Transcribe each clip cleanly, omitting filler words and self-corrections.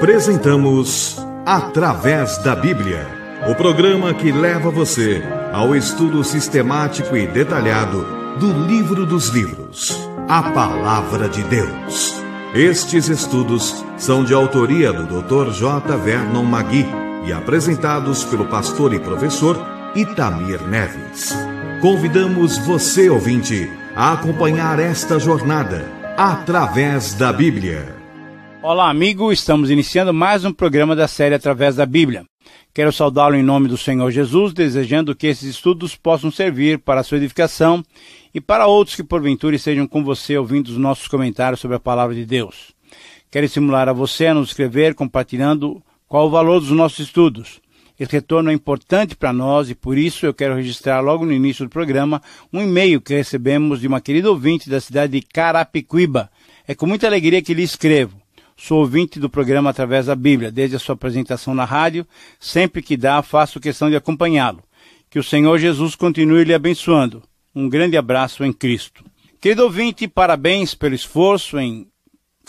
Apresentamos Através da Bíblia, o programa que leva você ao estudo sistemático e detalhado do Livro dos Livros, a Palavra de Deus. Estes estudos são de autoria do Dr. J. Vernon Magui e apresentados pelo pastor e professor Itamir Neves. Convidamos você, ouvinte, a acompanhar esta jornada através da Bíblia. Olá, amigo, estamos iniciando mais um programa da série Através da Bíblia. Quero saudá-lo em nome do Senhor Jesus, desejando que esses estudos possam servir para a sua edificação e para outros que porventura estejam com você ouvindo os nossos comentários sobre a Palavra de Deus. Quero estimular a você a nos escrever compartilhando qual o valor dos nossos estudos. Esse retorno é importante para nós e por isso eu quero registrar logo no início do programa um e-mail que recebemos de uma querida ouvinte da cidade de Carapicuíba. É com muita alegria que lhe escrevo. Sou ouvinte do programa Através da Bíblia, desde a sua apresentação na rádio. Sempre que dá, faço questão de acompanhá-lo. Que o Senhor Jesus continue lhe abençoando. Um grande abraço em Cristo. Querido ouvinte, parabéns pelo esforço em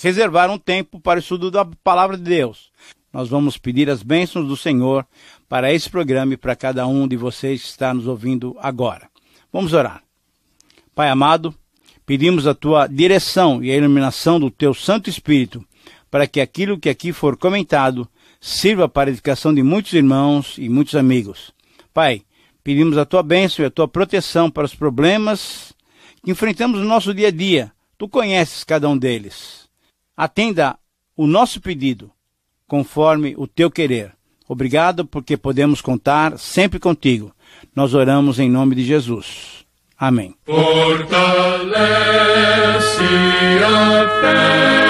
reservar um tempo para o estudo da Palavra de Deus. Nós vamos pedir as bênçãos do Senhor para esse programa e para cada um de vocês que está nos ouvindo agora. Vamos orar. Pai amado, pedimos a tua direção e a iluminação do teu Santo Espírito, para que aquilo que aqui for comentado sirva para a edificação de muitos irmãos e muitos amigos. Pai, pedimos a tua bênção e a tua proteção para os problemas que enfrentamos no nosso dia a dia. Tu conheces cada um deles. Atenda o nosso pedido, conforme o teu querer. Obrigado porque podemos contar sempre contigo. Nós oramos em nome de Jesus. Amém. Fortalece a fé.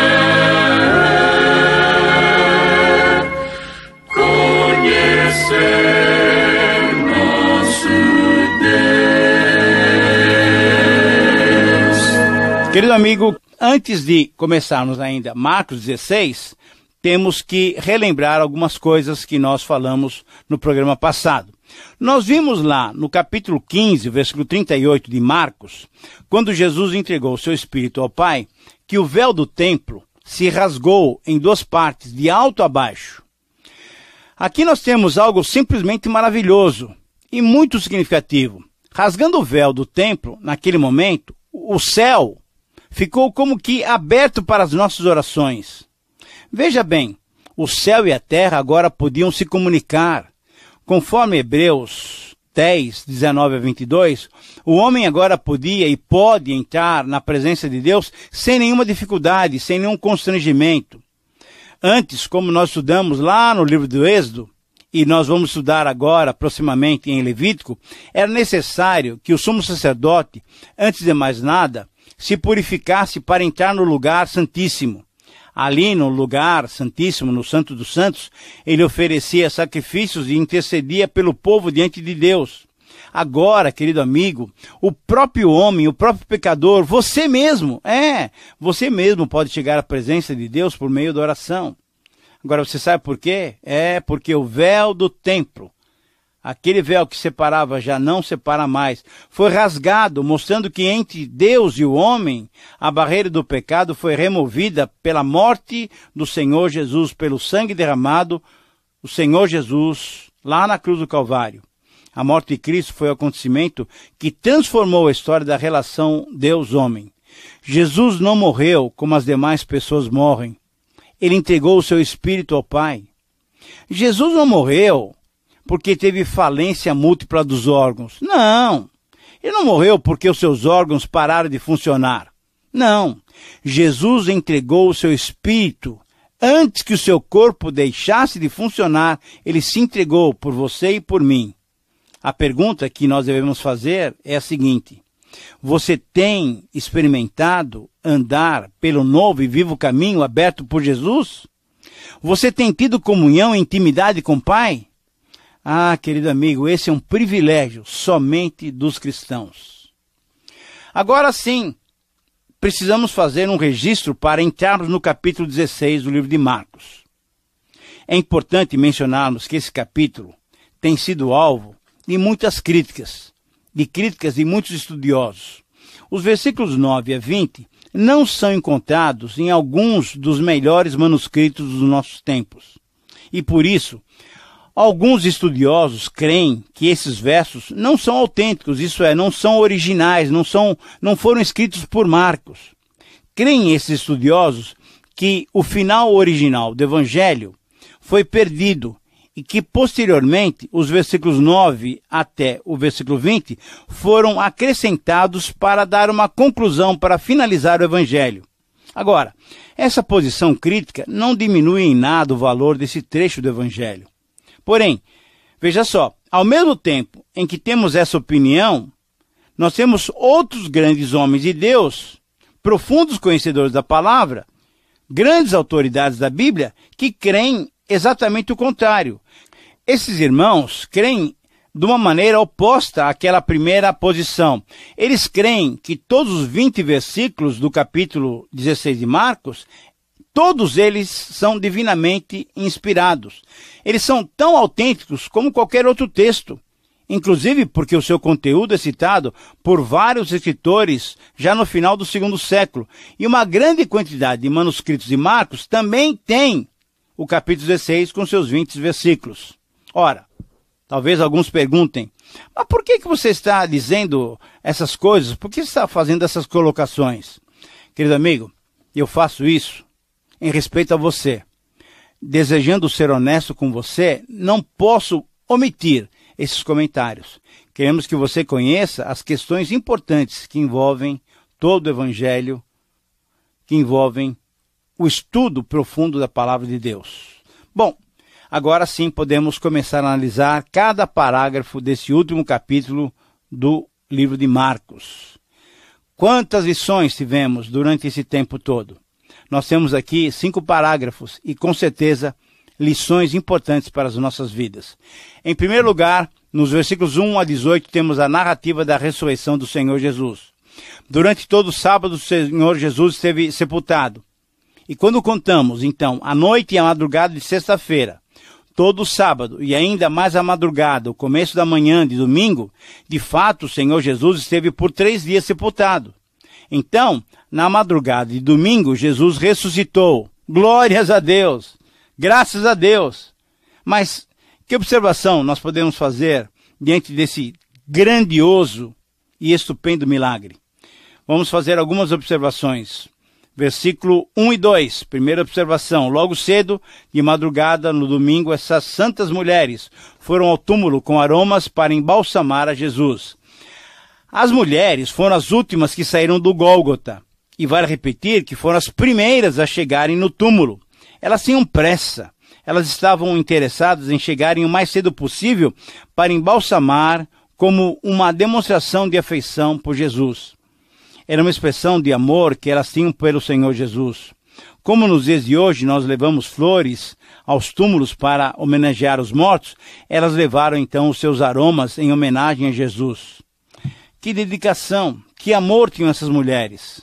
Querido amigo, antes de começarmos ainda Marcos 16, temos que relembrar algumas coisas que nós falamos no programa passado. Nós vimos lá no capítulo 15, versículo 38 de Marcos, quando Jesus entregou o seu Espírito ao Pai, que o véu do templo se rasgou em duas partes, de alto a baixo. Aqui nós temos algo simplesmente maravilhoso e muito significativo. Rasgando o véu do templo, naquele momento, o céu ficou como que aberto para as nossas orações. Veja bem, o céu e a terra agora podiam se comunicar. Conforme Hebreus 10, 19 a 22, o homem agora podia e pode entrar na presença de Deus sem nenhuma dificuldade, sem nenhum constrangimento. Antes, como nós estudamos lá no livro do Êxodo, e nós vamos estudar agora, proximamente em Levítico, era necessário que o sumo sacerdote, antes de mais nada, se purificasse para entrar no lugar santíssimo. Ali no lugar santíssimo, no Santo dos Santos, ele oferecia sacrifícios e intercedia pelo povo diante de Deus. Agora, querido amigo, o próprio homem, o próprio pecador, você mesmo pode chegar à presença de Deus por meio da oração. Agora, você sabe por quê? É porque o véu do templo, aquele véu que separava já não separa mais, foi rasgado, mostrando que entre Deus e o homem, a barreira do pecado foi removida pela morte do Senhor Jesus, pelo sangue derramado, o Senhor Jesus, lá na cruz do Calvário. A morte de Cristo foi o acontecimento que transformou a história da relação Deus-homem. Jesus não morreu como as demais pessoas morrem. Ele entregou o seu Espírito ao Pai. Jesus não morreu porque teve falência múltipla dos órgãos. Não. Ele não morreu porque os seus órgãos pararam de funcionar. Não. Jesus entregou o seu Espírito. Antes que o seu corpo deixasse de funcionar, ele se entregou por você e por mim. A pergunta que nós devemos fazer é a seguinte: você tem experimentado andar pelo novo e vivo caminho aberto por Jesus? Você tem tido comunhão e intimidade com o Pai? Ah, querido amigo, esse é um privilégio somente dos cristãos. Agora sim, precisamos fazer um registro para entrarmos no capítulo 16 do livro de Marcos. É importante mencionarmos que esse capítulo tem sido alvo de muitas críticas de muitos estudiosos. Os versículos 9 a 20 não são encontrados em alguns dos melhores manuscritos dos nossos tempos. E por isso, alguns estudiosos creem que esses versos não são autênticos, isso é, não são originais, não foram escritos por Marcos. Creem esses estudiosos que o final original do Evangelho foi perdido e que, posteriormente, os versículos 9 até o versículo 20 foram acrescentados para dar uma conclusão, para finalizar o Evangelho. Agora, essa posição crítica não diminui em nada o valor desse trecho do Evangelho. Porém, veja só, ao mesmo tempo em que temos essa opinião, nós temos outros grandes homens de Deus, profundos conhecedores da palavra, grandes autoridades da Bíblia, que creem exatamente o contrário. Esses irmãos creem de uma maneira oposta àquela primeira posição. Eles creem que todos os 20 versículos do capítulo 16 de Marcos, todos eles são divinamente inspirados. Eles são tão autênticos como qualquer outro texto, inclusive porque o seu conteúdo é citado por vários escritores já no final do segundo século. E uma grande quantidade de manuscritos de Marcos também tem o capítulo 16 com seus 20 versículos. Ora, talvez alguns perguntem, mas por que você está dizendo essas coisas? Por que você está fazendo essas colocações? Querido amigo, eu faço isso em respeito a você. Desejando ser honesto com você, não posso omitir esses comentários. Queremos que você conheça as questões importantes que envolvem todo o Evangelho, que envolvem o estudo profundo da Palavra de Deus. Bom, agora sim podemos começar a analisar cada parágrafo desse último capítulo do livro de Marcos. Quantas lições tivemos durante esse tempo todo? Nós temos aqui 5 parágrafos e, com certeza, lições importantes para as nossas vidas. Em primeiro lugar, nos versículos 1 a 18, temos a narrativa da ressurreição do Senhor Jesus. Durante todo o sábado, o Senhor Jesus esteve sepultado. E quando contamos, então, a noite e a madrugada de sexta-feira, todo o sábado e ainda mais a madrugada, o começo da manhã de domingo, de fato o Senhor Jesus esteve por 3 dias sepultado. Então, na madrugada de domingo, Jesus ressuscitou. Glórias a Deus! Graças a Deus! Mas que observação nós podemos fazer diante desse grandioso e estupendo milagre? Vamos fazer algumas observações. Versículo 1 e 2, primeira observação. Logo cedo, de madrugada, no domingo, essas santas mulheres foram ao túmulo com aromas para embalsamar a Jesus. As mulheres foram as últimas que saíram do Gólgota. E vale repetir que foram as primeiras a chegarem no túmulo. Elas tinham pressa. Elas estavam interessadas em chegarem o mais cedo possível para embalsamar como uma demonstração de afeição por Jesus. Era uma expressão de amor que elas tinham pelo Senhor Jesus. Como nos dias de hoje nós levamos flores aos túmulos para homenagear os mortos, elas levaram então os seus aromas em homenagem a Jesus. Que dedicação, que amor tinham essas mulheres.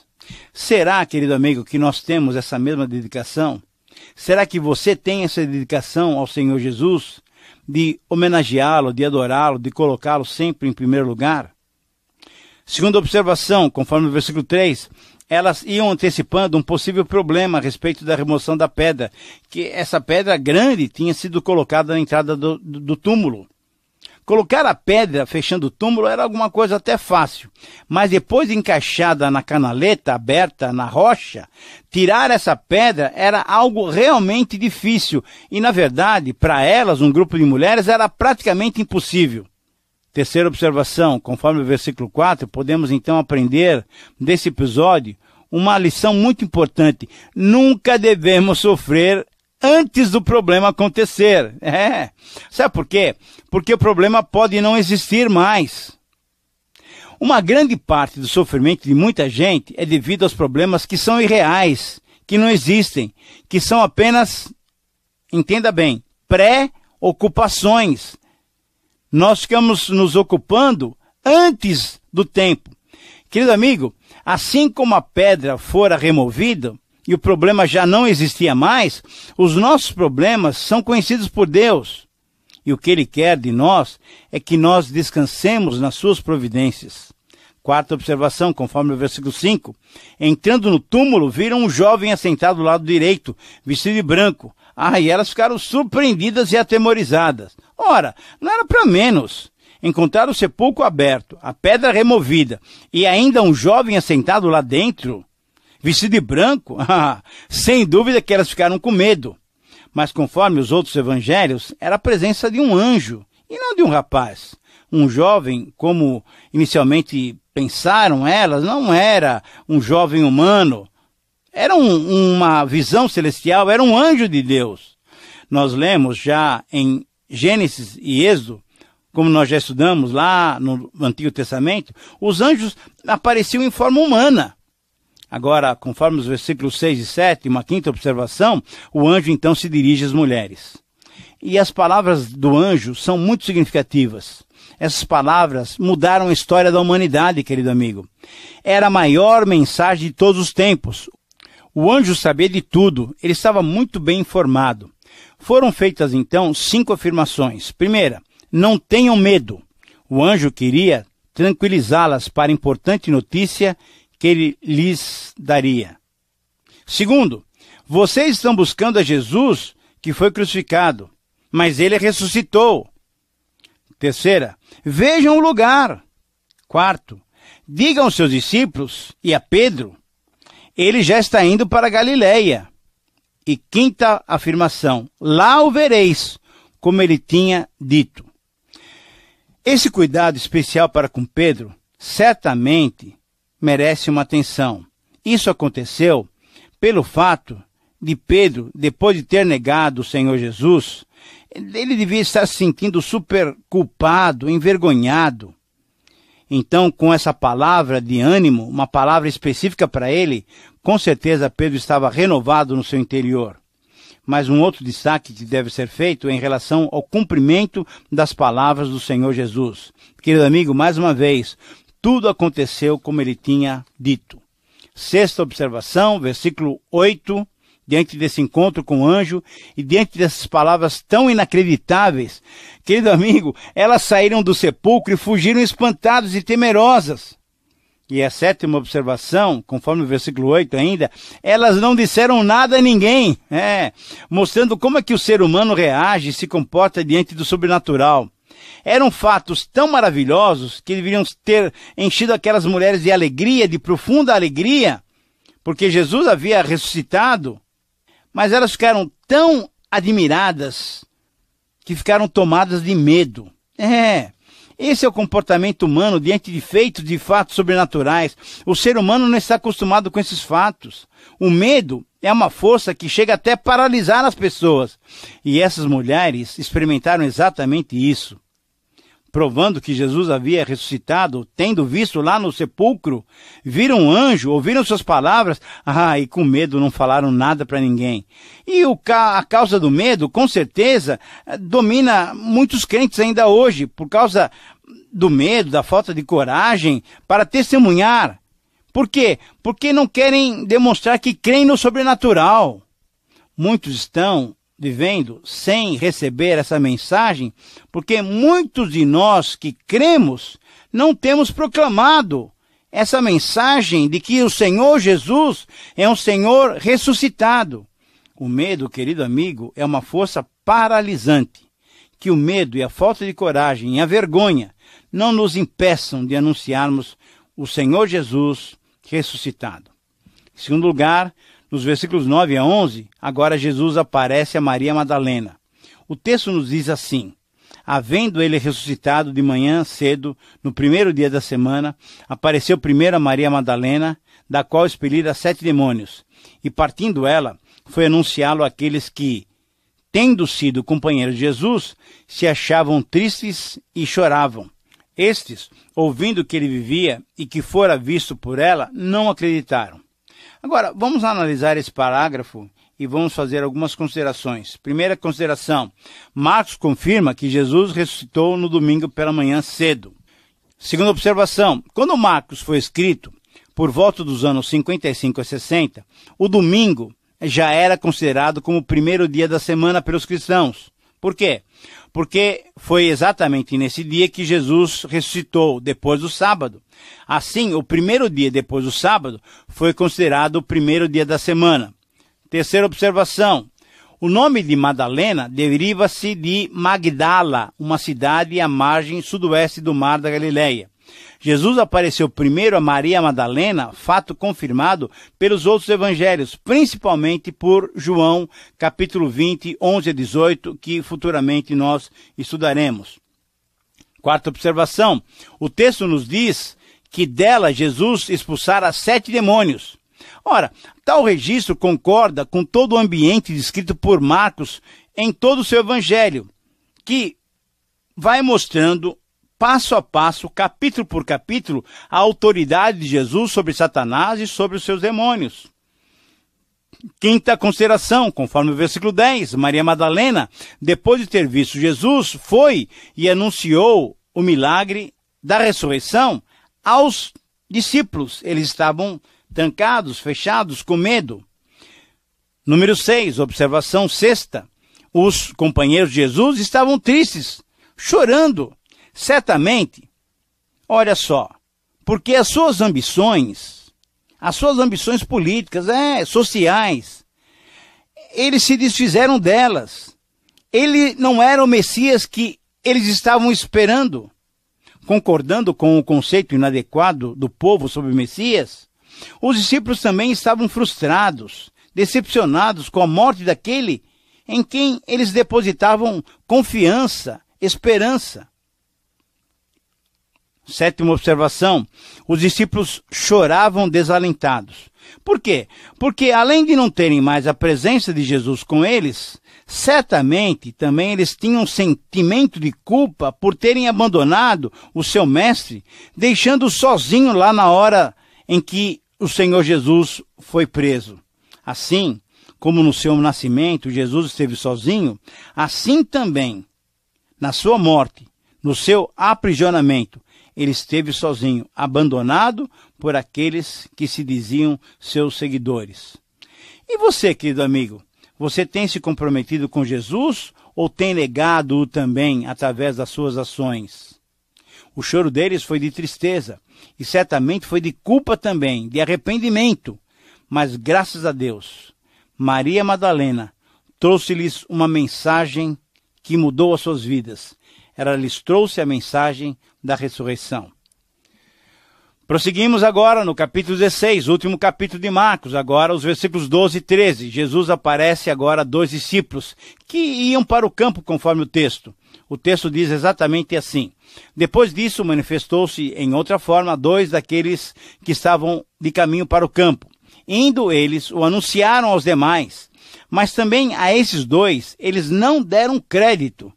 Será, querido amigo, que nós temos essa mesma dedicação? Será que você tem essa dedicação ao Senhor Jesus, de homenageá-lo, de adorá-lo, de colocá-lo sempre em primeiro lugar? Segunda observação, conforme o versículo 3, elas iam antecipando um possível problema a respeito da remoção da pedra, que essa pedra grande tinha sido colocada na entrada do túmulo. Colocar a pedra fechando o túmulo era alguma coisa até fácil, mas depois de encaixada na canaleta aberta na rocha, tirar essa pedra era algo realmente difícil e, na verdade, para elas, um grupo de mulheres, era praticamente impossível. Terceira observação, conforme o versículo 4, podemos então aprender desse episódio uma lição muito importante. Nunca devemos sofrer antes do problema acontecer. Sabe por quê? Porque o problema pode não existir mais. Uma grande parte do sofrimento de muita gente é devido aos problemas que são irreais, que não existem, que são apenas, entenda bem, pré-ocupações. Nós ficamos nos ocupando antes do tempo. Querido amigo, assim como a pedra fora removida e o problema já não existia mais, os nossos problemas são conhecidos por Deus. E o que Ele quer de nós é que nós descansemos nas suas providências. Quarta observação, conforme o versículo 5. Entrando no túmulo, viram um jovem assentado do lado direito, vestido de branco. E elas ficaram surpreendidas e atemorizadas. Ora, não era para menos. Encontraram o sepulcro aberto, a pedra removida, e ainda um jovem assentado lá dentro, vestido de branco. Sem dúvida que elas ficaram com medo. Mas conforme os outros evangelhos, era a presença de um anjo, e não de um rapaz. Um jovem, como inicialmente pensaram elas, não era um jovem humano. Era uma visão celestial, era um anjo de Deus. Nós lemos já em Gênesis e Êxodo, como nós já estudamos lá no Antigo Testamento, os anjos apareciam em forma humana. Agora, conforme os versículos 6 e 7, uma quinta observação, o anjo então se dirige às mulheres. E as palavras do anjo são muito significativas. Essas palavras mudaram a história da humanidade, querido amigo. Era a maior mensagem de todos os tempos. O anjo sabia de tudo, ele estava muito bem informado. Foram feitas então 5 afirmações. Primeira, não tenham medo. O anjo queria tranquilizá-las para a importante notícia que ele lhes daria. Segundo, vocês estão buscando a Jesus que foi crucificado, mas ele ressuscitou. Terceira, vejam o lugar. Quarto, digam aos seus discípulos e a Pedro, ele já está indo para a Galileia. E quinta afirmação, lá o vereis, como ele tinha dito. Esse cuidado especial para com Pedro certamente merece uma atenção. Isso aconteceu pelo fato de Pedro, depois de ter negado o Senhor Jesus, ele devia estar se sentindo super culpado, envergonhado. Então, com essa palavra de ânimo, uma palavra específica para ele, com certeza Pedro estava renovado no seu interior. Mas um outro destaque que deve ser feito é em relação ao cumprimento das palavras do Senhor Jesus. Querido amigo, mais uma vez, tudo aconteceu como ele tinha dito. Sexta observação, versículo 8, diante desse encontro com o anjo e diante dessas palavras tão inacreditáveis, querido amigo, elas saíram do sepulcro e fugiram espantadas e temerosas. E a sétima observação, conforme o versículo 8 ainda, elas não disseram nada a ninguém, mostrando como é que o ser humano reage e se comporta diante do sobrenatural. Eram fatos tão maravilhosos que deveriam ter enchido aquelas mulheres de alegria, de profunda alegria, porque Jesus havia ressuscitado, mas elas ficaram tão admiradas que ficaram tomadas de medo. Esse é o comportamento humano diante de feitos, de fatos sobrenaturais. O ser humano não está acostumado com esses fatos. O medo é uma força que chega até a paralisar as pessoas. E essas mulheres experimentaram exatamente isso. Provando que Jesus havia ressuscitado, tendo visto lá no sepulcro, viram um anjo, ouviram suas palavras, e com medo não falaram nada para ninguém. E a causa do medo, com certeza, domina muitos crentes ainda hoje, por causa do medo, da falta de coragem para testemunhar. Por quê? Porque não querem demonstrar que creem no sobrenatural. Muitos estão vivendo sem receber essa mensagem, porque muitos de nós que cremos não temos proclamado essa mensagem de que o Senhor Jesus é um Senhor ressuscitado. O medo, querido amigo, é uma força paralisante. Que o medo e a falta de coragem e a vergonha não nos impeçam de anunciarmos o Senhor Jesus ressuscitado. Em segundo lugar, nos versículos 9 a 11, agora Jesus aparece a Maria Madalena. O texto nos diz assim: havendo ele ressuscitado de manhã cedo, no primeiro dia da semana, apareceu primeiro a Maria Madalena, da qual expelira 7 demônios. E partindo ela, foi anunciá-lo àqueles que, tendo sido companheiros de Jesus, se achavam tristes e choravam. Estes, ouvindo que ele vivia e que fora visto por ela, não acreditaram. Agora, vamos analisar esse parágrafo e vamos fazer algumas considerações. Primeira consideração, Marcos confirma que Jesus ressuscitou no domingo pela manhã cedo. Segunda observação, quando Marcos foi escrito, por volta dos anos 55 a 60, o domingo já era considerado como o primeiro dia da semana pelos cristãos. Por quê? Porque foi exatamente nesse dia que Jesus ressuscitou, depois do sábado. Assim, o primeiro dia depois do sábado foi considerado o primeiro dia da semana. Terceira observação. O nome de Madalena deriva-se de Magdala, uma cidade à margem sudoeste do Mar da Galileia. Jesus apareceu primeiro a Maria Madalena, fato confirmado pelos outros evangelhos, principalmente por João, capítulo 20, 11 a 18, que futuramente nós estudaremos. Quarta observação, o texto nos diz que dela Jesus expulsara 7 demônios. Ora, tal registro concorda com todo o ambiente descrito por Marcos em todo o seu evangelho, que vai mostrando passo a passo, capítulo por capítulo, a autoridade de Jesus sobre Satanás e sobre os seus demônios. Quinta consideração, conforme o versículo 10, Maria Madalena, depois de ter visto Jesus, foi e anunciou o milagre da ressurreição aos discípulos. Eles estavam trancados, fechados, com medo. Número 6, observação sexta, os companheiros de Jesus estavam tristes, chorando. Certamente, olha só, porque as suas ambições políticas, sociais, eles se desfizeram delas. Ele não era o Messias que eles estavam esperando. Concordando com o conceito inadequado do povo sobre o Messias, os discípulos também estavam frustrados, decepcionados com a morte daquele em quem eles depositavam confiança, esperança. Sétima observação, os discípulos choravam desalentados. Por quê? Porque além de não terem mais a presença de Jesus com eles, certamente também eles tinham um sentimento de culpa por terem abandonado o seu mestre, deixando-o sozinho lá na hora em que o Senhor Jesus foi preso. Assim, como no seu nascimento Jesus esteve sozinho, assim também, na sua morte, no seu aprisionamento, ele esteve sozinho, abandonado por aqueles que se diziam seus seguidores. E você, querido amigo, você tem se comprometido com Jesus ou tem negado-o também através das suas ações? O choro deles foi de tristeza e certamente foi de culpa também, de arrependimento. Mas graças a Deus, Maria Madalena trouxe-lhes uma mensagem que mudou as suas vidas. Ela lhes trouxe a mensagem da ressurreição. Prosseguimos agora no capítulo 16, último capítulo de Marcos, agora os versículos 12 e 13. Jesus aparece agora a 2 discípulos que iam para o campo conforme o texto. O texto diz exatamente assim. Depois disso, manifestou-se em outra forma a 2 daqueles que estavam de caminho para o campo. Indo eles, o anunciaram aos demais, mas também a esses 2, eles não deram crédito.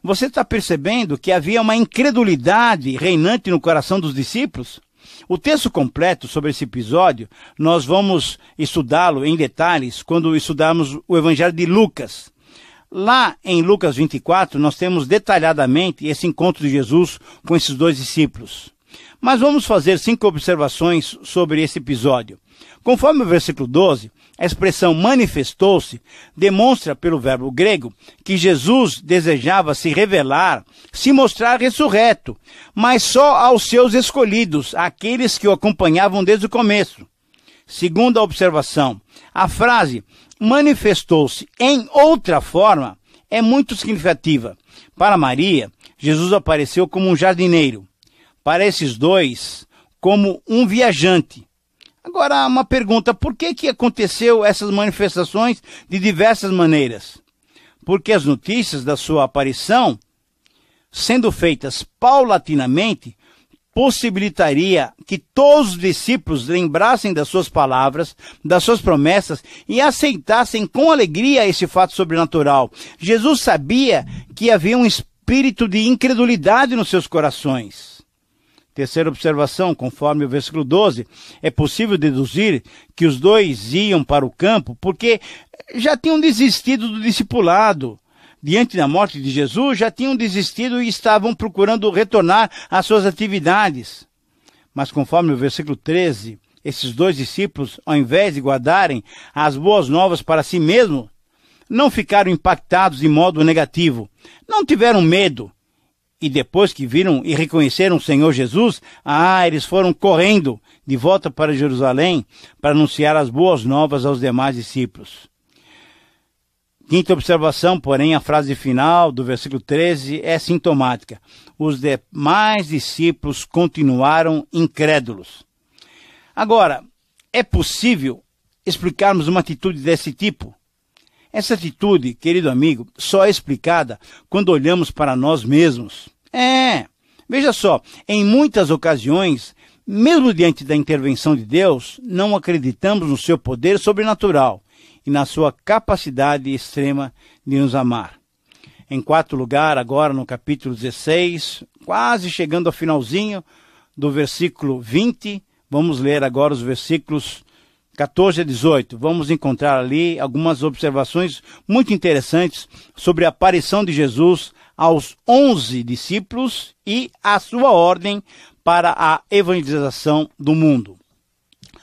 Você está percebendo que havia uma incredulidade reinante no coração dos discípulos? O texto completo sobre esse episódio, nós vamos estudá-lo em detalhes quando estudarmos o Evangelho de Lucas. Lá em Lucas 24, nós temos detalhadamente esse encontro de Jesus com esses 2 discípulos. Mas vamos fazer 5 observações sobre esse episódio. Conforme o versículo 12, a expressão manifestou-se demonstra pelo verbo grego que Jesus desejava se revelar, se mostrar ressurreto, mas só aos seus escolhidos, aqueles que o acompanhavam desde o começo. Segunda observação, a frase manifestou-se em outra forma é muito significativa. Para Maria, Jesus apareceu como um jardineiro. Para esses 2, como um viajante. Agora, uma pergunta, por que aconteceu essas manifestações de diversas maneiras? Porque as notícias da sua aparição, sendo feitas paulatinamente, possibilitaria que todos os discípulos lembrassem das suas palavras, das suas promessas e aceitassem com alegria esse fato sobrenatural. Jesus sabia que havia um espírito de incredulidade nos seus corações. Terceira observação, conforme o versículo 12, é possível deduzir que os 2 iam para o campo porque já tinham desistido do discipulado. Diante da morte de Jesus, já tinham desistido e estavam procurando retornar às suas atividades. Mas conforme o versículo 13, esses 2 discípulos, ao invés de guardarem as boas novas para si mesmos, não ficaram impactados de modo negativo, não tiveram medo. E depois que viram e reconheceram o Senhor Jesus, eles foram correndo de volta para Jerusalém para anunciar as boas novas aos demais discípulos. Quinta observação, porém, a frase final do versículo 13 é sintomática. Os demais discípulos continuaram incrédulos. Agora, é possível explicarmos uma atitude desse tipo? Essa atitude, querido amigo, só é explicada quando olhamos para nós mesmos. Veja só, em muitas ocasiões, mesmo diante da intervenção de Deus, não acreditamos no seu poder sobrenatural e na sua capacidade extrema de nos amar. Em quarto lugar, agora no capítulo 16, quase chegando ao finalzinho do versículo 20, vamos ler agora os versículos 14 a 18. Vamos encontrar ali algumas observações muito interessantes sobre a aparição de Jesus aos 11 discípulos e a sua ordem para a evangelização do mundo.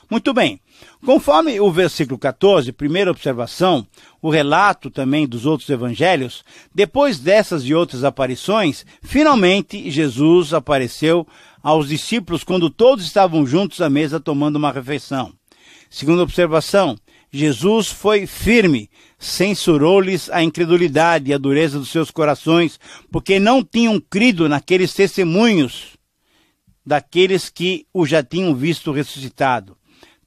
Muito bem. Conforme o versículo 14, primeira observação, o relato também dos outros evangelhos, depois dessas e outras aparições, finalmente Jesus apareceu aos discípulos quando todos estavam juntos à mesa tomando uma refeição. Segunda observação, Jesus foi firme, censurou-lhes a incredulidade e a dureza dos seus corações, porque não tinham crido naqueles testemunhos daqueles que o já tinham visto ressuscitado.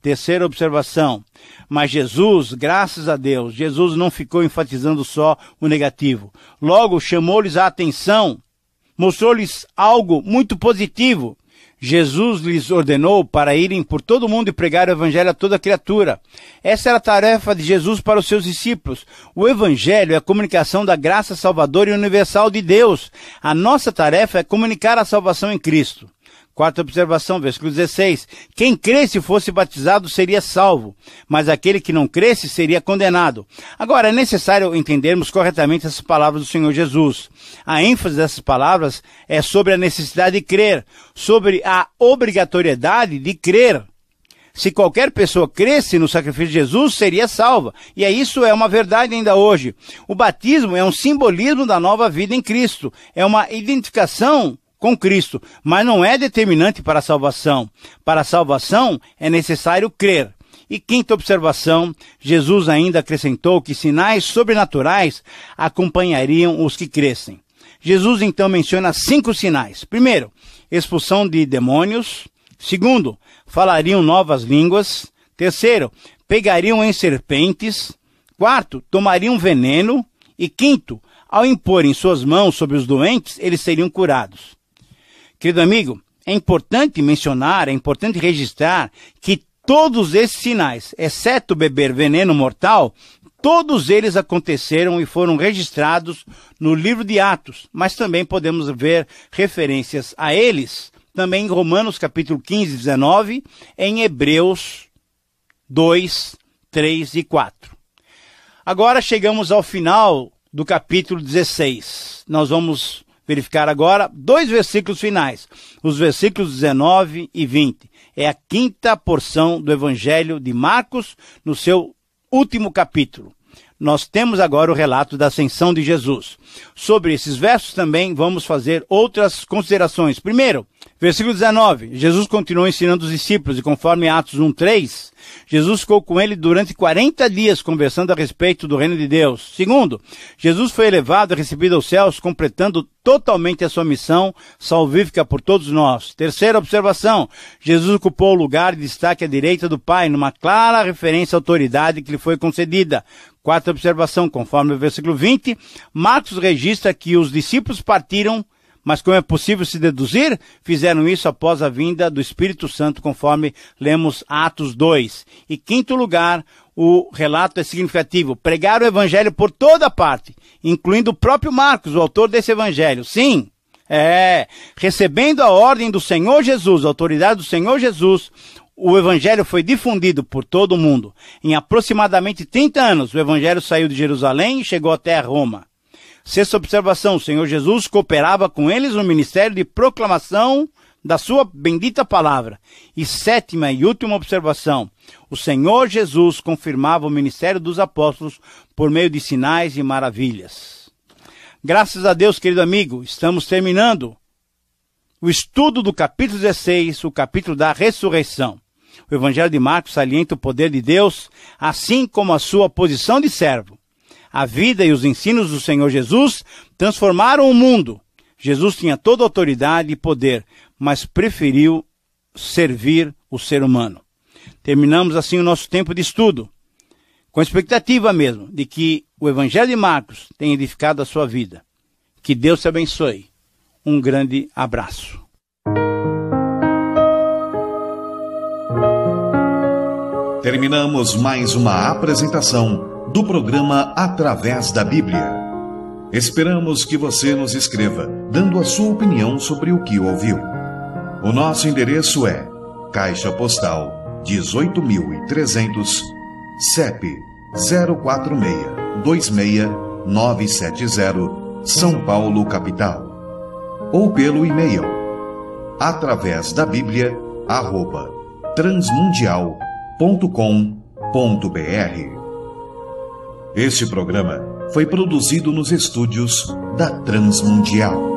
Terceira observação, mas Jesus, graças a Deus, Jesus não ficou enfatizando só o negativo. Logo, chamou-lhes a atenção, mostrou-lhes algo muito positivo. Jesus lhes ordenou para irem por todo o mundo e pregar o evangelho a toda criatura. Essa era a tarefa de Jesus para os seus discípulos. O evangelho é a comunicação da graça salvadora e universal de Deus. A nossa tarefa é comunicar a salvação em Cristo. Quarta observação, versículo 16. Quem cresce e fosse batizado seria salvo, mas aquele que não cresce seria condenado. Agora, é necessário entendermos corretamente essas palavras do Senhor Jesus. A ênfase dessas palavras é sobre a necessidade de crer, sobre a obrigatoriedade de crer. Se qualquer pessoa cresce no sacrifício de Jesus, seria salva. E isso é uma verdade ainda hoje. O batismo é um simbolismo da nova vida em Cristo. É uma identificação com Cristo, mas não é determinante para a salvação. Para a salvação é necessário crer. E quinta observação, Jesus ainda acrescentou que sinais sobrenaturais acompanhariam os que crescem. Jesus então menciona 5 sinais. Primeiro, expulsão de demônios. Segundo, falariam novas línguas. Terceiro, pegariam em serpentes. Quarto, tomariam veneno. E quinto, ao imporem suas mãos sobre os doentes, eles seriam curados. Querido amigo, é importante mencionar, é importante registrar que todos esses sinais, exceto beber veneno mortal, todos eles aconteceram e foram registrados no livro de Atos, mas também podemos ver referências a eles também em Romanos capítulo 15 e 19, em Hebreus 2, 3 e 4. Agora chegamos ao final do capítulo 16. Nós vamos verificar agora 2 versículos finais, os versículos 19 e 20. É a quinta porção do Evangelho de Marcos, no seu último capítulo. Nós temos agora o relato da ascensão de Jesus. Sobre esses versos também vamos fazer outras considerações. Primeiro, versículo 19. Jesus continuou ensinando os discípulos e conforme Atos 1:3, Jesus ficou com ele durante 40 dias conversando a respeito do reino de Deus. Segundo, Jesus foi elevado e recebido aos céus, completando totalmente a sua missão salvífica por todos nós. Terceira observação, Jesus ocupou o lugar de destaque à direita do Pai, numa clara referência à autoridade que lhe foi concedida. Quarta observação, conforme o versículo 20, Marcos registra que os discípulos partiram, mas como é possível se deduzir, fizeram isso após a vinda do Espírito Santo, conforme lemos Atos 2. E quinto lugar, o relato é significativo. Pregaram o evangelho por toda parte, incluindo o próprio Marcos, o autor desse evangelho. Sim, recebendo a ordem do Senhor Jesus, a autoridade do Senhor Jesus, o evangelho foi difundido por todo o mundo. Em aproximadamente 30 anos, o evangelho saiu de Jerusalém e chegou até Roma. Sexta observação, o Senhor Jesus cooperava com eles no ministério de proclamação da sua bendita palavra. E sétima e última observação, O Senhor Jesus confirmava o ministério dos apóstolos por meio de sinais e maravilhas. Graças a Deus, querido amigo, estamos terminando o estudo do capítulo 16, o capítulo da ressurreição. O Evangelho de Marcos salienta o poder de Deus, assim como a sua posição de servo. A vida e os ensinos do Senhor Jesus transformaram o mundo. Jesus tinha toda a autoridade e poder, mas preferiu servir o ser humano. Terminamos assim o nosso tempo de estudo, com a expectativa mesmo de que o Evangelho de Marcos tenha edificado a sua vida. Que Deus te abençoe. Um grande abraço. Terminamos mais uma apresentação do programa Através da Bíblia. Esperamos que você nos escreva, dando a sua opinião sobre o que ouviu. O nosso endereço é Caixa Postal 18.300, CEP 046-26970, São Paulo, capital. Ou pelo e-mail atravesdabiblia@transmundial.com.br. Este programa foi produzido nos estúdios da Transmundial.